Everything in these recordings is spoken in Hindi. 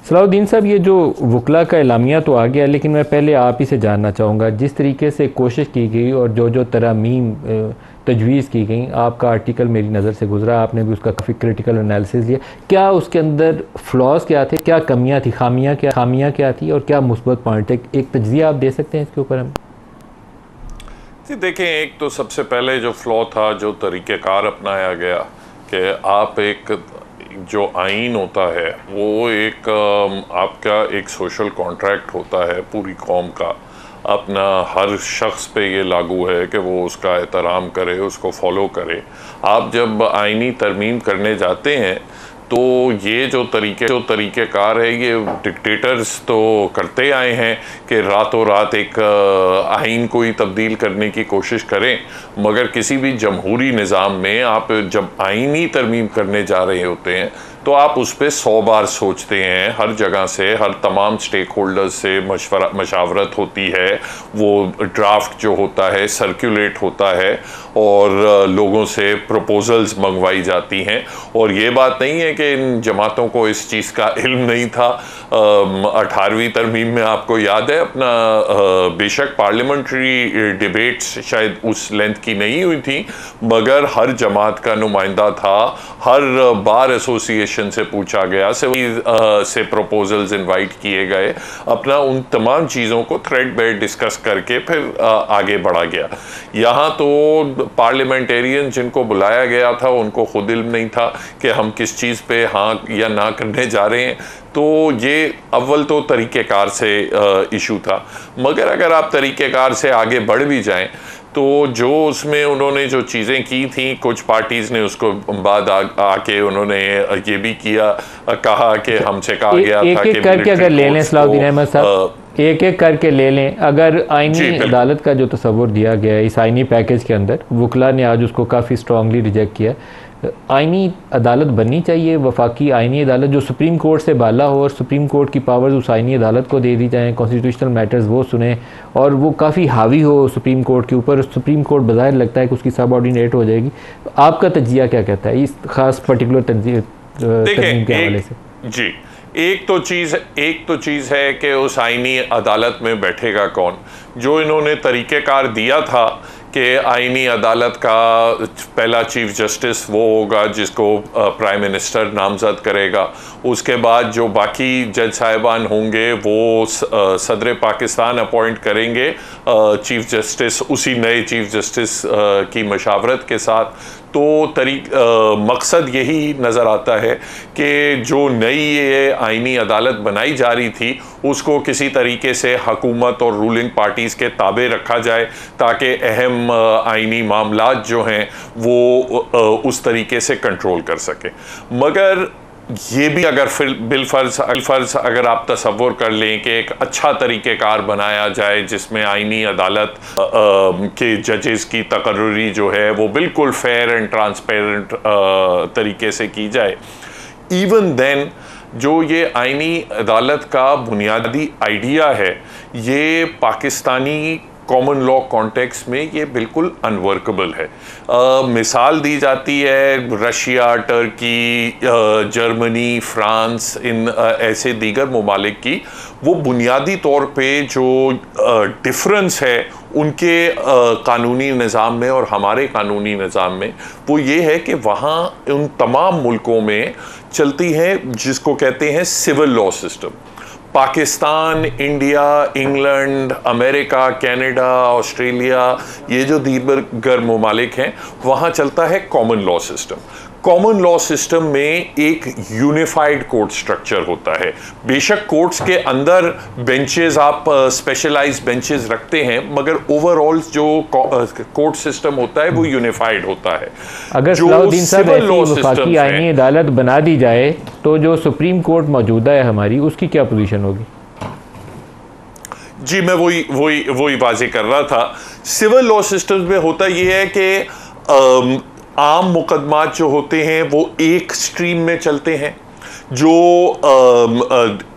सलाउद्दीन साहब, ये जो वकला का एलामिया तो आ गया, लेकिन मैं पहले आप ही से जानना चाहूँगा, जिस तरीके से कोशिश की गई और जो जो तरमीम तजवीज़ की गई, आपका आर्टिकल मेरी नज़र से गुजरा, आपने भी उसका काफ़ी क्रिटिकल एनालिसिस लिया। क्या उसके अंदर फ्लॉज क्या थे, क्या कमियाँ थी, खामियाँ क्या थी और क्या मुस्बत पॉइंट थे? एक तजज़िया आप दे सकते हैं इसके ऊपर हम? जी देखें, एक तो सबसे पहले जो फ्लॉ था, जो तरीक़ेकार अपनाया गया कि आप एक जो आइन होता है वो एक आपका एक सोशल कॉन्ट्रैक्ट होता है पूरी कौम का, अपना हर शख्स पे ये लागू है कि वो उसका एहतराम करे, उसको फॉलो करे। आप जब आइनी तरमीम करने जाते हैं तो ये जो तरीक़ेकार है ये डिक्टेटर्स तो करते आए हैं कि रातों रात एक आइन को ही तब्दील करने की कोशिश करें, मगर किसी भी जमहूरी निज़ाम में आप जब आइनी तरमीम करने जा रहे होते हैं तो आप उस पर 100 बार सोचते हैं। हर जगह से, हर तमाम स्टेक होल्डर्स से मशावरत होती है, वो ड्राफ्ट जो होता है सर्कुलेट होता है और लोगों से प्रपोजल्स मंगवाई जाती हैं। और ये बात नहीं है कि इन जमातों को इस चीज़ का इल्म नहीं था। 18वीं तरमीम में आपको याद है अपना, बेशक पार्लियामेंट्री डिबेट्स शायद उस लेंथ की नहीं हुई थी, मगर हर जमात का नुमाइंदा था, हर बार एसोसिएशन से पूछा गया, से प्रपोजल्स इनवाइट किए गए, अपना उन तमाम चीज़ों को थ्रेड बाय डिस्कस करके फिर आगे बढ़ा गया। यहाँ तो पार्लियामेंटेरियन जिनको बुलाया गया था उनको खुद इल्म नहीं था कि हम किस चीज़ पे हाँ या ना करने जा रहे हैं। तो ये अव्वल तो तरीक़ेकार से इशू था, मगर अगर आप तरीक़ेकार से आगे बढ़ भी जाएं तो जो उसमें उन्होंने जो चीज़ें की थी, कुछ पार्टीज़ ने उसको बाद आके उन्होंने ये भी किया, कहा कि हमसे कहा गया था कि करके अगर ले लें सलाउद्दीन अहमद साहब, एक एक करके ले लें। अगर आइनी अदालत का जो तस्वुर दिया गया है इस आइनी पैकेज के अंदर, वकला ने आज उसको काफ़ी स्ट्रांगली रिजेक्ट किया। आइनी अदालत बननी चाहिए, वफाकी आइनी अदालत जो सुप्रीम कोर्ट से बाला हो और सुप्रीम कोर्ट की पावर्स उस आइनी अदालत को दे दी जाएँ, कॉन्स्टिट्यूशनल मैटर्स वो सुने और वो काफ़ी हावी हो सुप्रीम कोर्ट के ऊपर। सुप्रीम कोर्ट बज़ाहिर लगता है कि उसकी सबऑर्डिनेट हो जाएगी। आपका तजिया क्या कहता है इस खास पर्टिकुलर तरमीम के हवाले से? जी, एक तो चीज़ है कि उस आइनी अदालत में बैठेगा कौन। जो इन्होंने तरीक़ेकार दिया था कि आइनी अदालत का पहला चीफ जस्टिस वो होगा जिसको प्राइम मिनिस्टर नामज़द करेगा, उसके बाद जो बाकी जज साहिबान होंगे वो सदर पाकिस्तान अपॉइंट करेंगे चीफ जस्टिस, उसी नए चीफ जस्टिस की मशावरत के साथ। तो मकसद यही नज़र आता है कि जो नई ये आइनी अदालत बनाई जा रही थी उसको किसी तरीके से हुकूमत और रूलिंग पार्टीज़ के ताबे रखा जाए ताकि अहम आइनी मामलात जो हैं वो उस तरीके से कंट्रोल कर सके। मगर ये भी अगर फिर बिलफर्ज अगर आप तसव्वुर कर लें कि एक अच्छा तरीक़ेकार बनाया जाए जिसमें आइनी अदालत के जजेस की तकर्री जो है वो बिल्कुल फेयर एंड ट्रांसपेरेंट तरीके से की जाए, इवन देन जो ये आइनी अदालत का बुनियादी आइडिया है ये पाकिस्तानी कॉमन लॉ कॉन्टेक्स्ट में ये बिल्कुल अनवर्केबल है। मिसाल दी जाती है रशिया, टर्की, जर्मनी, फ्रांस, इन ऐसे दीगर ममालिक की। वो बुनियादी तौर पे जो डिफरेंस है उनके कानूनी निज़ाम में और हमारे कानूनी निज़ाम में वो ये है कि वहाँ उन तमाम मुल्कों में चलती है जिसको कहते हैं civil law system. Pakistan, India, England, America, Canada, Australia, ये जो दीगर ममालिक हैं वहाँ चलता है common law system. Common law system में एक यूनिफाइड कोर्ट स्ट्रक्चर होता है। बेशक कोर्ट्स के अंदर बेंचेस आप स्पेशलाइज्ड बेंचेस रखते हैं, मगर ओवरऑल जो कोर्ट सिस्टम होता है वो यूनिफाइड होता है। अगर सलाउद्दीन साहब ऐसी वफाकी आईनी अदालत बना दी जाए तो जो सुप्रीम कोर्ट मौजूदा है हमारी, उसकी क्या पोजीशन होगी? जी, मैं वही वाज़ेह कर रहा था। सिविल लॉ सिस्टम में होता ये है कि आम मुकदमात जो होते हैं वो एक स्ट्रीम में चलते हैं। जो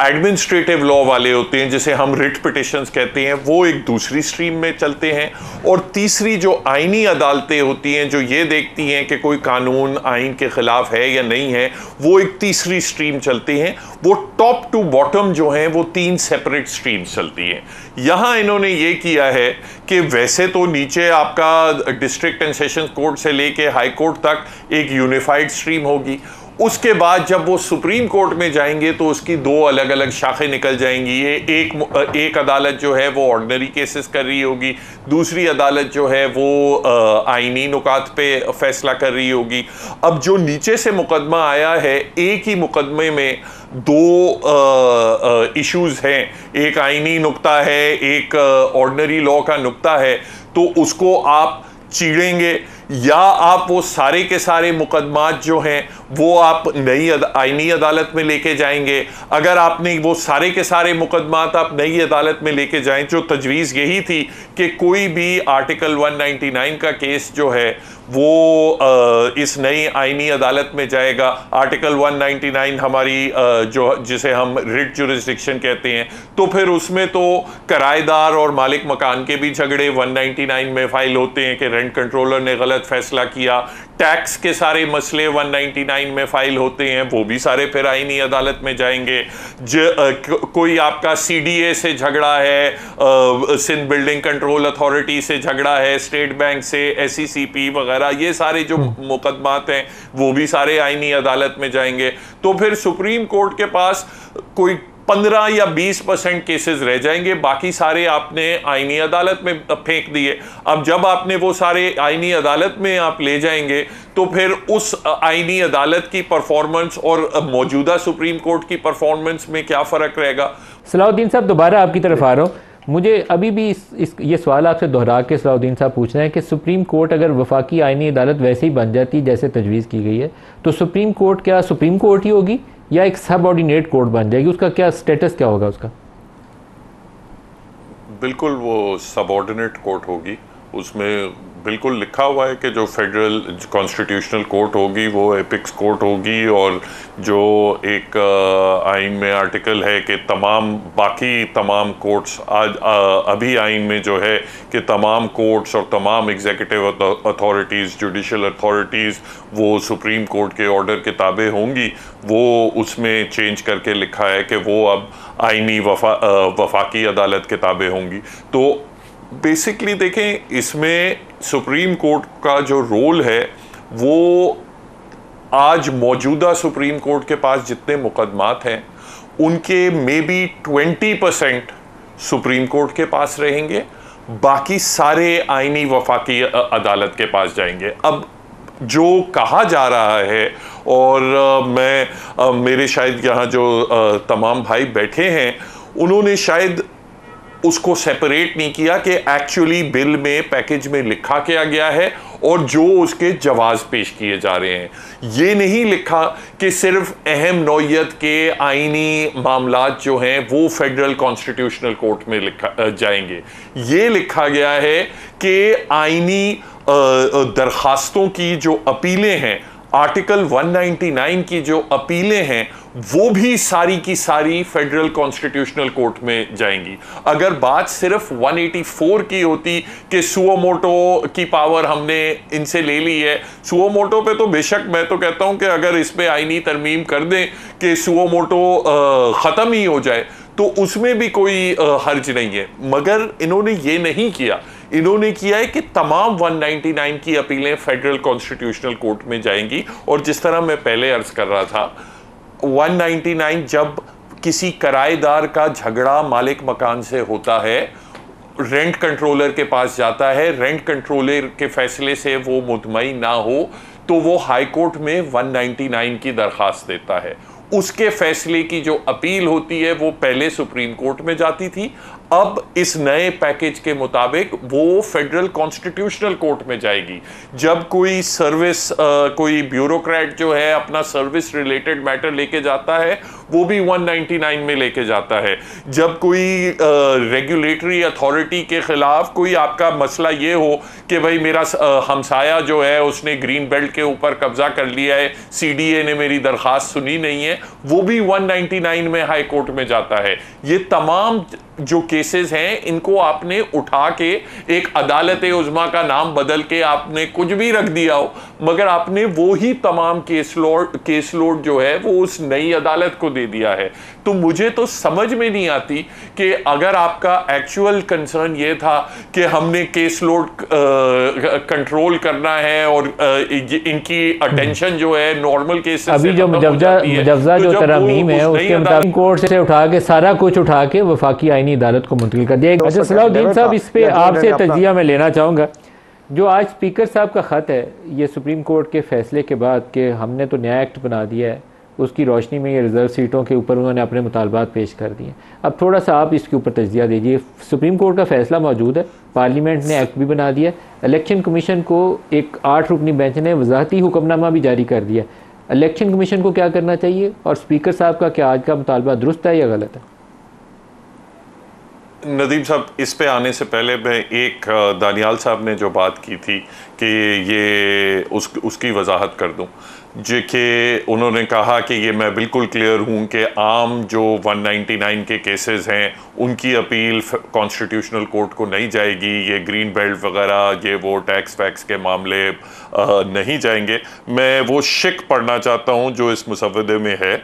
एडमिनिस्ट्रेटिव लॉ वाले होते हैं, जिसे हम रिट पिटिशंस कहते हैं, वो एक दूसरी स्ट्रीम में चलते हैं। और तीसरी जो आईनी अदालतें होती हैं, जो ये देखती हैं कि कोई कानून आइन के खिलाफ है या नहीं है, वो एक तीसरी स्ट्रीम चलती हैं। वो टॉप टू बॉटम जो हैं वो 3 सेपरेट स्ट्रीम्स चलती हैं। यहाँ इन्होंने ये किया है कि वैसे तो नीचे आपका डिस्ट्रिक्ट एंड सेशंस कोर्ट से लेके हाई कोर्ट तक एक यूनिफाइड स्ट्रीम होगी। उसके बाद जब वो सुप्रीम कोर्ट में जाएंगे तो उसकी 2 अलग अलग शाखें निकल जाएंगी। ये एक अदालत जो है वो ऑर्डिनरी केसेस कर रही होगी, दूसरी अदालत जो है वो आईनी नुकात पे फैसला कर रही होगी। अब जो नीचे से मुकदमा आया है, एक ही मुकदमे में 2 इश्यूज हैं, एक आईनी नुक्ता है, एक ऑर्डिनरी लॉ का नुक्ता है, तो उसको आप चीड़ेंगे या आप वो सारे के सारे मुकदमात जो हैं वो आप नई आईनी अदालत में लेके जाएंगे। अगर आपने वो सारे के सारे मुकदमात आप नई अदालत में लेके जाएं, जो तजवीज़ यही थी कि कोई भी आर्टिकल 199 का केस जो है वो इस नई आईनी अदालत में जाएगा। आर्टिकल 199 हमारी जो जिसे हम रिट जुरिस्डिक्शन कहते हैं, तो फिर उसमें तो किराएदार और मालिक मकान के भी झगड़े 199 में फाइल होते हैं कि रेंट कंट्रोलर ने गलत फैसला किया। टैक्स के सारे मसले 199 में फाइल होते हैं, वो भी सारे फिर आईनी अदालत में जाएंगे। कोई आपका सीडीए से झगड़ा है, सिंध बिल्डिंग कंट्रोल अथॉरिटी से झगड़ा है, स्टेट बैंक से, एसईसीपी वगैरह, ये सारे जो मुकदमात हैं वो भी सारे आईनी अदालत में जाएंगे। तो फिर सुप्रीम कोर्ट के पास कोई 15 या 20% केसेस रह जाएंगे, बाकी सारे आपने आईनी अदालत में फेंक दिए। अब जब आपने वो सारे आईनी अदालत में आप ले जाएंगे तो फिर उस आईनी अदालत की परफॉर्मेंस और मौजूदा सुप्रीम कोर्ट की परफॉर्मेंस में क्या फ़र्क रहेगा। सलाउद्दीन साहब, दोबारा आपकी तरफ आ रहा हूँ। मुझे अभी भी ये सवाल आपसे दोहरा के सलाउद्दीन साहब पूछना है कि सुप्रीम कोर्ट अगर वफाकी आईनी अदालत वैसे ही बन जाती जैसे तजवीज़ की गई है, तो सुप्रीम कोर्ट क्या सुप्रीम कोर्ट ही होगी या एक सब ऑर्डिनेट कोर्ट बन जाएगी? उसका क्या स्टेटस क्या होगा उसका? बिल्कुल वो सबऑर्डिनेट कोर्ट होगी। उसमें बिल्कुल लिखा हुआ है कि जो फेडरल कॉन्स्टिट्यूशनल कोर्ट होगी वो एपिक्स कोर्ट होगी, और जो एक आइन में आर्टिकल है कि बाकी तमाम कोर्ट्स आज अभी आइन में जो है कि तमाम कोर्ट्स और तमाम एग्जीक्यूटिव अथॉरिटीज़, जुडिशल अथॉरिटीज़ वो सुप्रीम कोर्ट के ऑर्डर के ताबे होंगी। वो उसमें चेंज करके लिखा है कि वो अब आइनी वफाकी अदालत के ताबे होंगी। तो बेसिकली देखें, इसमें सुप्रीम कोर्ट का जो रोल है वो आज मौजूदा सुप्रीम कोर्ट के पास जितने मुकदमात हैं उनके मे बी 20% सुप्रीम कोर्ट के पास रहेंगे, बाकी सारे आईनी वफाकी अदालत के पास जाएंगे। अब जो कहा जा रहा है, और मेरे शायद यहाँ जो तमाम भाई बैठे हैं उन्होंने शायद उसको सेपरेट नहीं किया कि एक्चुअली बिल में पैकेज में लिखा क्या गया है और जो उसके जवाब पेश किए जा रहे हैं। ये नहीं लिखा कि सिर्फ अहम नौयत के आईनी मामलात जो हैं वो फेडरल कॉन्स्टिट्यूशनल कोर्ट में लिखा जाएंगे। ये लिखा गया है कि आईनी दरखास्तों की जो अपीलें हैं, आर्टिकल 199 की जो अपीलें हैं, वो भी सारी की सारी फेडरल कॉन्स्टिट्यूशनल कोर्ट में जाएंगी। अगर बात सिर्फ 184 की होती कि सुओ मोटो की पावर हमने इनसे ले ली है, सुओ मोटो पे तो बेशक मैं तो कहता हूं कि अगर इस पे आईनी तरमीम कर दें कि सुओ मोटो ख़त्म ही हो जाए तो उसमें भी कोई हर्ज नहीं है, मगर इन्होंने ये नहीं किया। इन्होंने किया है कि तमाम 199 की अपीलें फेडरल कॉन्स्टिट्यूशनल कोर्ट में जाएंगी। और जिस तरह मैं पहले अर्ज कर रहा था, 199 जब किसी किराएदार का झगड़ा मालिक मकान से होता है, रेंट कंट्रोलर के पास जाता है, रेंट कंट्रोलर के फैसले से वो मुतमईन ना हो तो वो हाई कोर्ट में 199 की दरखास्त देता है। उसके फैसले की जो अपील होती है वो पहले सुप्रीम कोर्ट में जाती थी, अब इस नए पैकेज के मुताबिक वो फेडरल कॉन्स्टिट्यूशनल कोर्ट में जाएगी। जब कोई सर्विस कोई ब्यूरोक्रेट जो है अपना सर्विस रिलेटेड मैटर लेके जाता है, वो भी 199 में लेके जाता है। जब कोई रेगुलेटरी अथॉरिटी के खिलाफ कोई आपका मसला ये हो कि भाई मेरा हमसाया जो है उसने ग्रीन बेल्ट के ऊपर कब्जा कर लिया है, सीडीए ने मेरी दरखास्त सुनी नहीं है, वो भी 199 में हाई कोर्ट में जाता है। ये तमाम जो केसेस हैं इनको आपने उठा के एक अदालत उज़्मा का नाम बदल के आपने कुछ भी रख दिया हो, मगर आपने वो ही तमाम केस लोड जो है वो उस नई अदालत को दे दिया है। तो मुझे तो समझ में नहीं आती कि अगर आपका एक्चुअल कंसर्न ये था कि हमने केस लोड कंट्रोल करना है और इनकी अटेंशन जो है नॉर्मल केसेस अभी जो मुजव्जा जो तरमीम है उसके मुताबिक कोर्ट से उठा के सारा कुछ उठा के वफाकी आईनी अदालत को मुंतकिल कर दिया। अच्छा सलाउद्दीन साहब, इस पे आपसे तजिया मैं लेना चाहूँगा। जो आज स्पीकर साहब का ख़त है ये सुप्रीम कोर्ट के फैसले के बाद कि हमने तो नया एक्ट बना दिया है, उसकी रोशनी में ये रिज़र्व सीटों के ऊपर उन्होंने अपने मुतालबात पेश कर दिए। अब थोड़ा सा आप इसके ऊपर तजिया दीजिए। सुप्रीम कोर्ट का फैसला मौजूद है, पार्लियामेंट ने एक्ट भी बना दिया, इलेक्शन कमीशन को एक 8 रुकनी बेंच ने वजाहती हुक्मनामा भी जारी कर दिया। इलेक्शन कमीशन को क्या करना चाहिए और स्पीकर साहब का क्या आज का मुतालबा दुरुस्त है या गलत है? नदीम साहब, इस पे आने से पहले मैं एक दानियाल साहब ने जो बात की थी कि ये उसकी वजाहत कर दूं, जो कि उन्होंने कहा कि ये मैं बिल्कुल क्लियर हूं कि आम जो 199 के केसेस हैं उनकी अपील कॉन्स्टिट्यूशनल कोर्ट को नहीं जाएगी, ये ग्रीन बेल्ट वगैरह ये वो टैक्स वैक्स के मामले नहीं जाएंगे। मैं वो शिक पढ़ना चाहता हूं जो इस मुसव्वदे में है।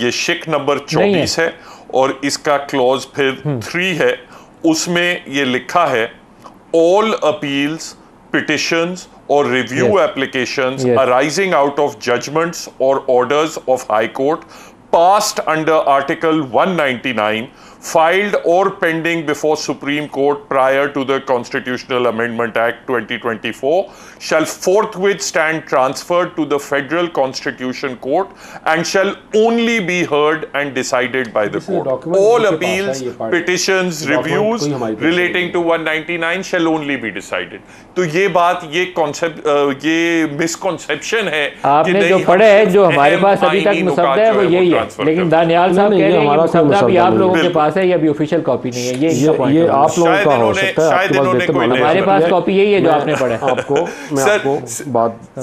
ये शिक नंबर 24 है और इसका क्लॉज फिर 3 है। उसमें ये लिखा है, all appeals, petitions or review applications arising out of judgments or orders of High Court passed under Article 199 filed or pending before Supreme Court prior to the Constitutional Amendment Act 2024 shall forthwith stand transferred to the Federal Constitution Court and shall only be heard and decided by the court. All appeals, petitions, reviews relating to 199 shall only be decided. तो ये बात, ये कॉन्सेप्ट, ये मिसकॉन्सेप्शन है। आपने जो पढ़ा है, जो हमारे पास अभी तक मुसव्वदा है वो यही है, लेकिन दानियाल साहब कह रहे हैं कि मुसव्वदा भी आप लोगों के पास है, ये अभी ऑफिशियल कॉपी नहीं है। ये आप लोगों का हो सकता है, आपके पास बेहतर मालूम है। हमारे पास कॉपी यही है जो आपने पढ़ा है।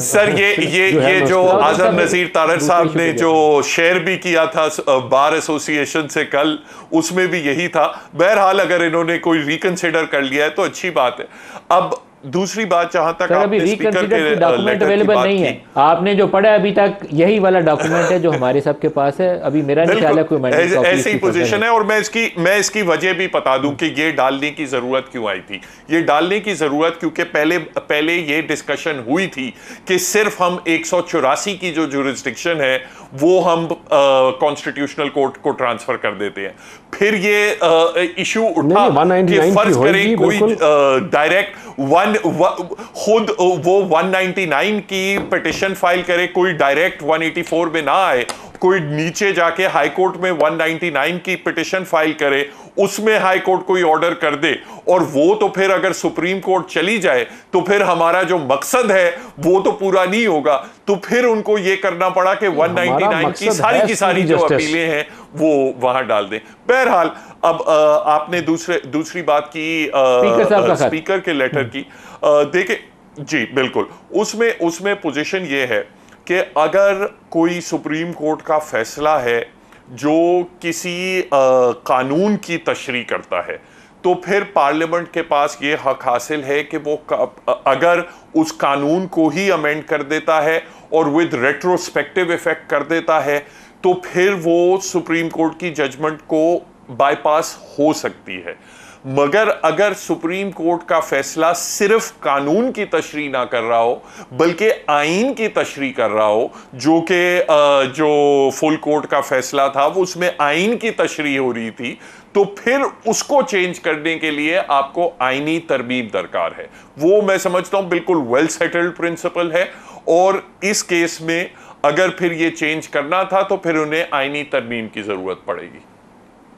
सर ये जो आजम नज़ीर तारड़ साहब ने जो शेयर भी किया था बार एसोसिएशन से कल, उसमें भी यही था। बहरहाल अगर इन्होंने कोई रिकंसिडर कर लिया है तो अच्छी बात है। अब दूसरी बात, जहां तक अभी रिकंसिडर डॉक्यूमेंट अवेलेबल नहीं है, आपने जो पढ़ा अभी तक यही वाला डॉक्यूमेंट है जो हमारे सबके पास है। अभी मेरा नहीं ख्याल है कोई ऐसी पोजीशन है। और मैं इसकी वजह भी बता दूं कि ये डालने की जरूरत क्यों आई थी। ये डालने की जरूरत क्योंकि पहले ये डिस्कशन हुई थी कि सिर्फ हम 184 की जो जुरिस्डिक्शन है वो हम कॉन्स्टिट्यूशनल कोर्ट को ट्रांसफर कर देते हैं। फिर ये इशू उठा कि फर्ज करें कोई डायरेक्ट खुद वो 199 की पिटिशन फाइल करे, कोई डायरेक्ट 184 में ना आए, कोई नीचे जाके हाई कोर्ट में 199 की पिटिशन फाइल करे, उसमें हाई कोर्ट कोई ऑर्डर कर दे, और वो तो फिर अगर सुप्रीम कोर्ट चली जाए तो फिर हमारा जो मकसद है वो तो पूरा नहीं होगा। तो फिर उनको ये करना पड़ा कि 199 की सारी जो अपीलें हैं वो वहां डाल दें। बहरहाल अब आपने दूसरी बात की स्पीकर के लेटर की, देखे जी बिल्कुल, उसमें पोजीशन ये है कि अगर कोई सुप्रीम कोर्ट का फैसला है जो किसी कानून की तशरीह करता है, तो फिर पार्लियामेंट के पास ये हक हासिल है कि वो अगर उस कानून को ही अमेंड कर देता है और विद रेट्रोस्पेक्टिव इफेक्ट कर देता है, तो फिर वो सुप्रीम कोर्ट की जजमेंट को बाईपास हो सकती है। मगर अगर सुप्रीम कोर्ट का फैसला सिर्फ कानून की तशरीह ना कर रहा हो बल्कि आईन की तशरीह कर रहा हो, जो फुल कोर्ट का फैसला था वो उसमें आईन की तशरीह हो रही थी, तो फिर उसको चेंज करने के लिए आपको आईनी तरमीम दरकार है। वो मैं समझता हूं बिल्कुल वेल सेटल्ड प्रिंसिपल है, और इस केस में अगर फिर ये चेंज करना था तो फिर उन्हें आईनी तरमीम की जरूरत पड़ेगी।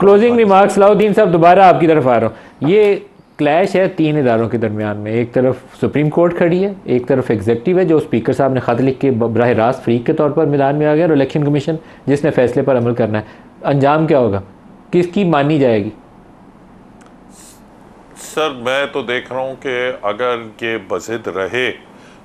क्लोजिंग रिमार्क्स सलाउद्दीन साहब, दोबारा आपकी तरफ आ रहा हूँ। ये क्लैश है तीन इदारों के दरमियान में, एक तरफ सुप्रीम कोर्ट खड़ी है, एक तरफ एग्जेक्टिव है जो स्पीकर साहब ने ख़त लिख के बराह रास्त फ्रीक के तौर पर मैदान में आ गया, और इलेक्शन कमीशन जिसने फैसले पर अमल करना है। अंजाम क्या होगा, किसकी मानी जाएगी? सर मैं तो देख रहा हूँ कि अगर ये बज़िद रहे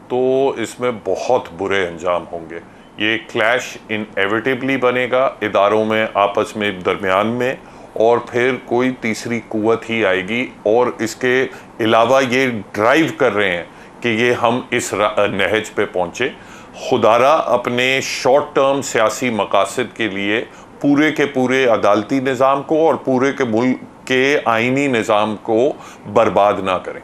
तो इसमें बहुत बुरे अंजाम होंगे। ये क्लैश इनएविटेबली बनेगा इदारों में आपस में दरमियान में, और फिर कोई तीसरी कुव्वत ही आएगी। और इसके अलावा ये ड्राइव कर रहे हैं कि ये हम इस नहज पे पहुँचे। खुदारा अपने शॉर्ट टर्म सियासी मकासद के लिए पूरे के पूरे अदालती निज़ाम को और पूरे के मुल्क के आइनी निज़ाम को बर्बाद ना करें।